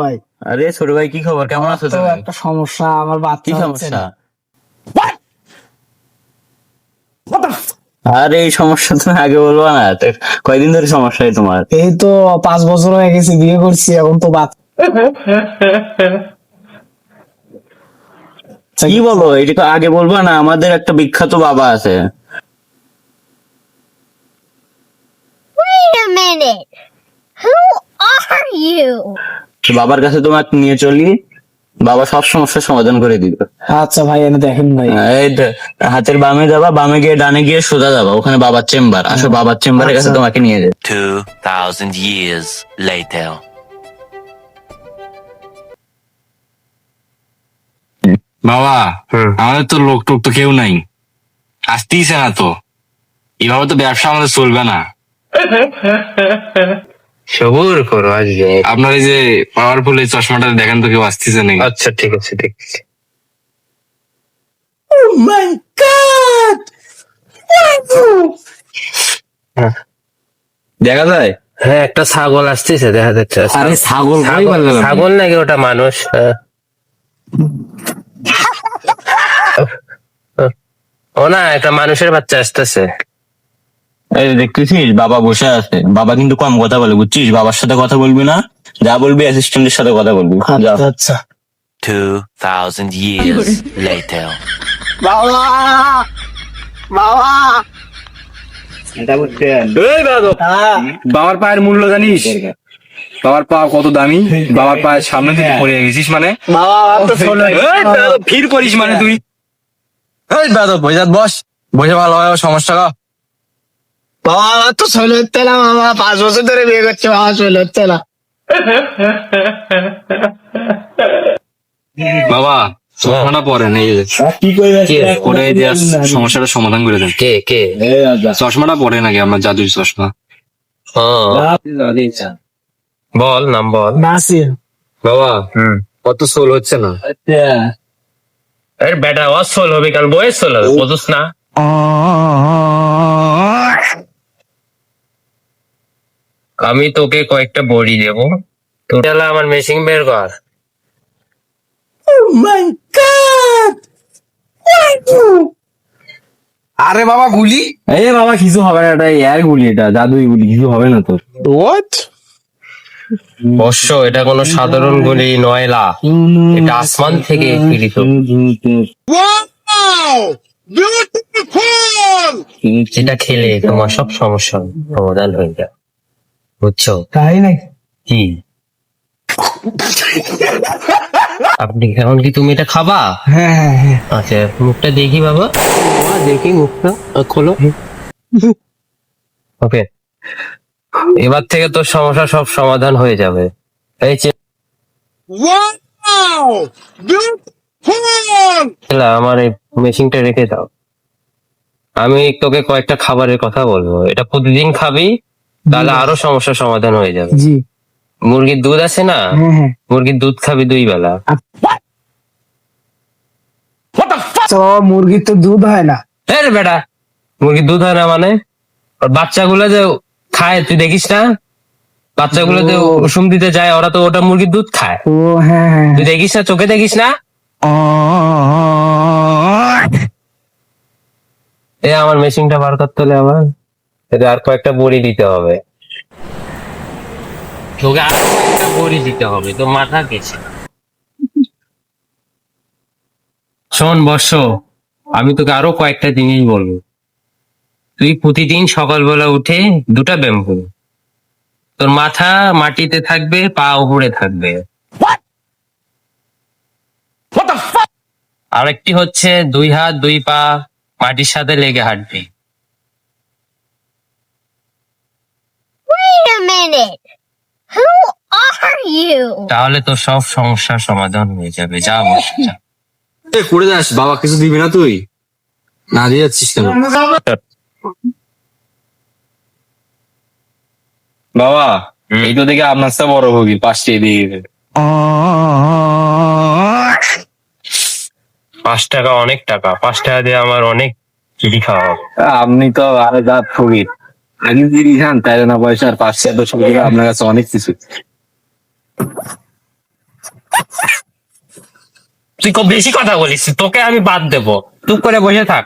ভাই। আরে ছোট ভাই, কি খবর? কেমন আছো তো তুমি? একটা সমস্যা, আমার কি বাচ্চা হচ্ছে সমস্যা? না। আরে এই সমস্যা তুমি আগে বলবো না তো? কয়দিন ধরে সমস্যা তোমার? এই তো 5 বছর হয়ে গেছে, বিয়ে করছি, এখন তো কি বলো? এটা তো আগে বলবা না? আমাদের একটা বিখ্যাত বাবা আছে। Wait a minute. Who are you? তো বাবার কাছে তোমাকে নিয়ে চলি, বাবা সব সমস্যার সমাধান করে দিবে। আচ্ছা ভাই, এনে দেখেন ভাই। এই তো, হাতের বামে যাবা, বামে গিয়ে ডানে গিয়ে সোজা যাবা, ওখানে বাবার চেম্বার। আসো, বাবার চেম্বারের কাছে আচ্ছা। তোমাকে নিয়ে যাবে। 2,000 years later. বাবা, আমাদের তো লোক টোক তো কেউ নাই, আসতেইছে না তো। এভাবে তো ব্যবসা আমাদের চলবে না। সবুর করো, আসবে। আপনার এই যে পাওয়ারফুল এই চশমাটা দেখেন তো, কেউ আসতেছে নাকি? আচ্ছা ঠিক আছে, দেখছি। দেখা যায়? হ্যাঁ, একটা ছাগল আসতেছে, দেখা যাচ্ছে। আরে ছাগল ভাই ছাগল বললাম। ছাগল নাকি ওটা মানুষ? ও না, একটা মানুষের বাচ্চা আসতেছে। এই দেখতেছিস, বাবা বসে আছে। বাবা কিন্তু কম কথা বলে, বুঝছিস? বাবার সাথে কথা বলবি না, যা বলবি অ্যাসিস্ট্যান্টের সাথে কথা বলবি। যা। আচ্ছা আচ্ছা। 2,000 years later. বাবা, বাবা। এই দাদু, বাবার পায়ের মূল্য জানিস? বাবার পা কত দামি? বাবার পায়ের সামনে থেকে পড়ে গেছিস মানে? বাবা, আমার তো ছোট। এই দাদু, ফির করিস মানে তুই? এই দাদু, বৈজাত বস, বসে ভালো হয় সমস্যা কা। বাবা, আমার তো ছোট হচ্ছে না। বাবা 5 বছর ধরে বিয়ে করছে, বাবা ছোট হচ্ছে না। বাবা, চশমাটা পরেন, এই যে কি করবে? পরে এই যে সমস্যাটা সমাধান করে দেন। কে কে? চশমাটা পরেন আগে, আমার জাদুর চশমা। ও, বল নাম বল। নাসির। বাবা, কত সোল হচ্ছে না? এর বেটা অসল হবে, কারণ বয়স সোল হবে, বুঝছ না? আমি তোকে কয়েকটা বড়ি দেবো, তো তাহলে আমার মেশিন বের কর। আরে বাবা, গুলি? এই বাবা, কিছু হবে না, এটা এয়ার গুলি, এটা জাদুই গুলি, কিছু হবে না তোর। অবশ্য এটা কোনো সাধারণ গুলি নয়, লা, এটা আসমান থেকে ফিরিত। এটা খেলে তোমার সব সমস্যার সমাধান হয়ে যায়, বুঝছো? তাই নাকি? কি আপনি এখন কি তুমি এটা খাবা? হ্যাঁ হ্যাঁ হ্যাঁ। আচ্ছা, মুখটা দেখি বাবা, বাবা, দেখি মুখটা, খোলো। ওকে, এবার থেকে তোর সমস্যা সব সমাধান হয়ে যাবে। এই আমার এই মেশিনটা রেখে দাও। আমি তোকে কয়েকটা খাবারের কথা বলবো, এটা প্রতিদিন খাবি, তাহলে আরো সমস্যার সমাধান হয়ে যাবে। জি। মুরগির দুধ আছে না, হ্যাঁ হ্যাঁ। মুরগির দুধ খাবি 2 বেলা। তো মুরগির তো দুধ হয় না। এই রে বেটা, মুরগির দুধ হয় না মানে? ওর বাচ্চাগুলো যে খায়, তুই দেখিস না? বাচ্চাগুলো যে উষুম দিতে যায়, ওরা তো ওটা মুরগির দুধ খায়, ও হ্যাঁ হ্যাঁ। তুই দেখিস না? চোখে দেখিস না? এ আমার মেশিনটা বার করতে হলে আমার এতে আর কয়েকটা বড়ি দিতে হবে, তোকে আর কয়েকটা বড়ি দিতে হবে, তো মাথা গেছে। শোন বর্ষ, আমি তোকে আরো কয়েকটা জিনিস বলবো। তুই প্রতিদিন সকালবেলা উঠে 2টা ব্যায়াম করবি, তোর মাথা মাটিতে থাকবে, পা উপরে থাকবে। আরেকটি হচ্ছে 2 হাত 2 পা মাটির সাথে লেগে হাঁটবি। Wait a minute. Who are you? তাহলে তোর সব সমস্যার সমাধান হয়ে যাবে। যা বসে যা। করে যাস বাবা, কিছু দিবি না তুই? না দিয়ে যাচ্ছিস কেন বাবা? এই তো দেখে আপনার সাথে বড় ভোগী, 5টা দিয়ে 5 টাকা অনেক টাকা, 5 টাকা দিয়ে আমার অনেক চিড়ি খাওয়া হবে। আপনি তো আরো দাঁত ফকির, আগে জিনিস খান তাই না পয়সা, আর 5 টাকা 10 টাকা আপনার কাছে অনেক কিছু। তুই খুব বেশি কথা বলিস, তোকে আমি বাদ দেবো, চুপ করে বসে থাক।